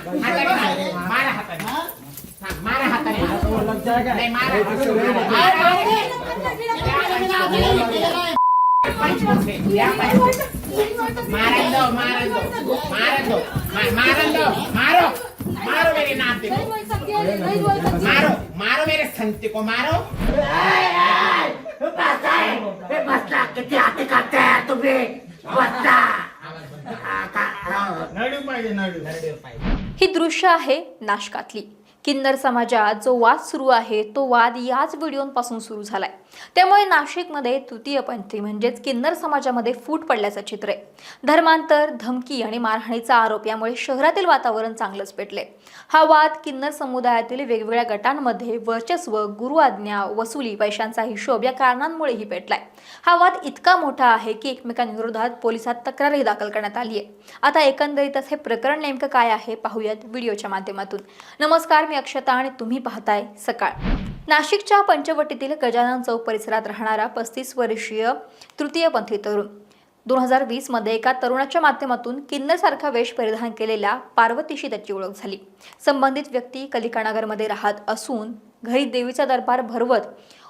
मारा हाताने मारा हाताने नाही मारा मारो मारो मेरे नाते को मारो मारो मेरे संते को मारो बसला किती हाती खाते तुम्ही बसला नडू पाहिजे नडू ही दृश्य आहे नाशकातली। किन्नर समाजात जो वाद सुरू आहे तो वाद याच व्हिडिओपासून सुरू झालाय। त्यामुळे नाशिकमध्ये तृतीयपंथी म्हणजेच किन्नर समाजामध्ये फूट पडल्याचं चित्र आहे। धर्मांतर, धमकी आणि मारहाणीचा आरोप यामुळे शहरातील वातावरण चांगलंच पेटले। हा वाद किन्नर समुदायातील वेगवेगळ्या गटांमध्ये वर्चस्व, गुरु आज्ञा, वसुली, पैशांचा हिशोब या कारणांमुळेही पेटलाय। हा वाद इतका मोठा आहे की एकमेकांविरोधात पोलिसात तक्रारही दाखल करण्यात आली आहे। आता एकंदरीतच हे प्रकरण नेमकं काय आहे पाहूयात व्हिडिओच्या माध्यमातून। नमस्कार, मी अक्षता आणि तुम्ही पाहताय सकाळ। नाशिकच्या पंचवटीतील गजानन चौक परिसरात राहणारा 35 वर्षीय तृतीयपंथी तरुण 2020 मध्ये एका तरुणाच्या माध्यमातून किन्नर सारखा वेश परिधान केलेल्या पार्वतीशी त्याची ओळख झाली। संबंधित व्यक्ती कलिकानगरमध्ये राहत असून घरी देवीचा दरबार भरवत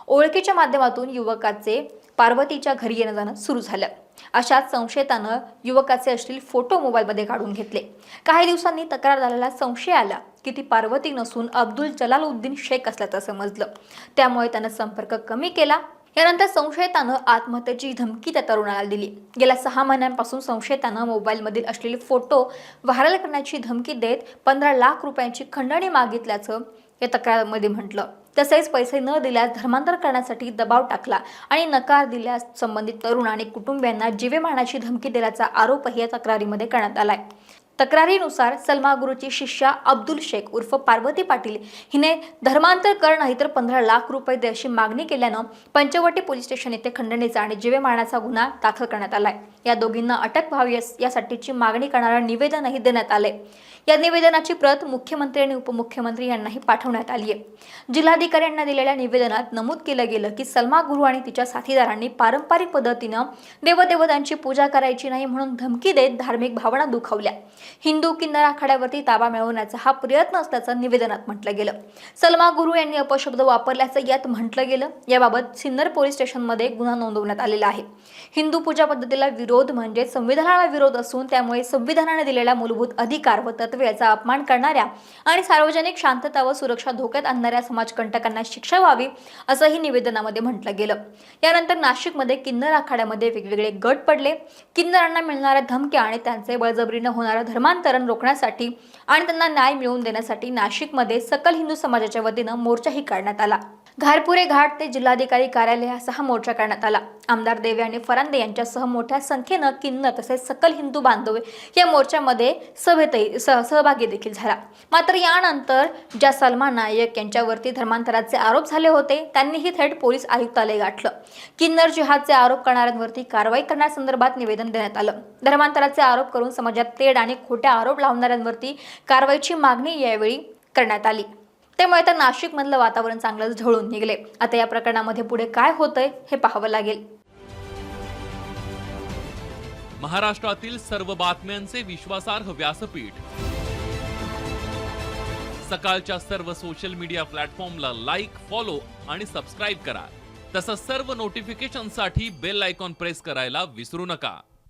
ओळखीच्या माध्यमातून युवकाचे पार्वतीच्या घरी येणं जाणं सुरू झालं। अशाच संशयितानं युवकाचे अश्लील फोटो मोबाईलमध्ये काढून घेतले। काही दिवसांनी तक्रारदाराला संशय आला की ती पार्वती नसून अब्दुल जलालुद्दीन शेख असल्याचं समजलं। त्यामुळे त्यानं संपर्क कमी केला। यानंतर संशयितानं आत्महत्येची धमकी त्या तरुणाला दिली। गेल्या 6 महिन्यांपासून संशयितानं मोबाईलमधील असलेले फोटो व्हायरल करण्याची धमकी देत 15 लाख रुपयांची खंडणी मागितल्याचं या तक्रारीमध्ये म्हटलं। तसेच पैसे न दिल्यास धर्मांतर करण्यासाठी दबाव टाकला आणि नकार दिल्यास संबंधित तरुण आणि कुटुंबियांना जीवे मारण्याची धमकी दिल्याचा आरोपही या तक्रारीमध्ये करण्यात आलाय। तक्रारीनुसार सलमा गुरुची शिष्या अब्दुल शेख उर्फ पार्वती पाटील हिने धर्मांतर कर नाही तर 15 लाख रुपये दे अशी मागणी केल्यानं पंचवटी पोलीस स्टेशन येथे खंडणीचा आणि जीवे मारण्याचा गुन्हा दाखल करण्यात आलाय। या दोघींना अटक व्हावी यासाठीची मागणी करणारं निवेदनही देण्यात आले। या निवेदनाची प्रत मुख्यमंत्री आणि उपमुख्यमंत्री यांनाही पाठवण्यात आली आहे। जिल्हाधिकाऱ्यांना दिलेल्या निवेदनात नमूद केलं गेलं की सलमा गुरु आणि तिच्या साथीदारांनी पारंपरिक पद्धतीनं देवदेवतांची पूजा करायची नाही म्हणून धमकी देत धार्मिक भावना दुखावल्या। हिंदू किन्नर आखाड्यावरती ताबा मिळवण्याचा हा प्रयत्न असल्याचं निवेदनात म्हटलं गेलं। सलमा गुरु यांनी अपशब्द वापरल्याचं यात म्हटलं गेलं। याबाबत सिन्नर पोलीस स्टेशनमध्ये गुन्हा नोंदवण्यात आलेला आहे। हिंदू पूजा पद्धतीला विरोध म्हणजे संविधानाला विरोध असून त्यामुळे संविधानाने दिलेल्या मूलभूत अधिकार व तत्त्वे याचा अपमान करणाऱ्या आणि सार्वजनिक शांतता व सुरक्षा धोक्यात आणणाऱ्या समाजकंटकांना शिक्षा व्हावी असंही निवेदनामध्ये म्हटलं गेलं। यानंतर नाशिकमध्ये किन्नर आखाड्यामध्ये वेगवेगळे गट पडले। किन्नरांना मिळणाऱ्या धमक्या आणि त्यांचे बळजबरीनं होणारं धर्मांतरण रोखण्यासाठी आणि त्यांना न्याय मिळवून देण्यासाठी नाशिकमध्ये सकल हिंदू समाजाच्या वतीनं मोर्चाही काढण्यात आला। घारपुरे घाट ते जिल्हाधिकारी कार्यालयासह मोर्चा करण्यात आला। आमदार देवे आणि फरांदे यांच्यासह मोठ्या संख्येनं किन्नर तसेच सकल हिंदू बांधव या मोर्चामध्ये सहभागी देखील झाला। मात्र यानंतर ज्या सलमान नायक यांच्यावरती धर्मांतराचे आरोप झाले होते त्यांनीही थेट पोलीस आयुक्तालय गाठलं। किन्नर जिहादचे आरोप करणाऱ्यांवरती कारवाई करण्यासंदर्भात निवेदन देण्यात आलं। धर्मांतराचे आरोप करून समाजात तेढ आणि खोट्या आरोप लावणाऱ्यांवरती कारवाईची मागणी यावेळी करण्यात आली। त्यामुळे आता नाशिकमधलं वातावरण चांगलंच ढवळून निघले। आता या प्रकरणामध्ये पुढे काय होतंय हे पाहावं लागेल। महाराष्ट्रातील सर्व बातम्यांचे विश्वासार्ह व्यासपीठ सकाळच्या सर्व सोशल मीडिया प्लॅटफॉर्मला लाईक, फॉलो आणि सबस्क्राईब करा। तसंच सर्व नोटिफिकेशनसाठी बेल आयकॉन प्रेस करायला विसरू नका।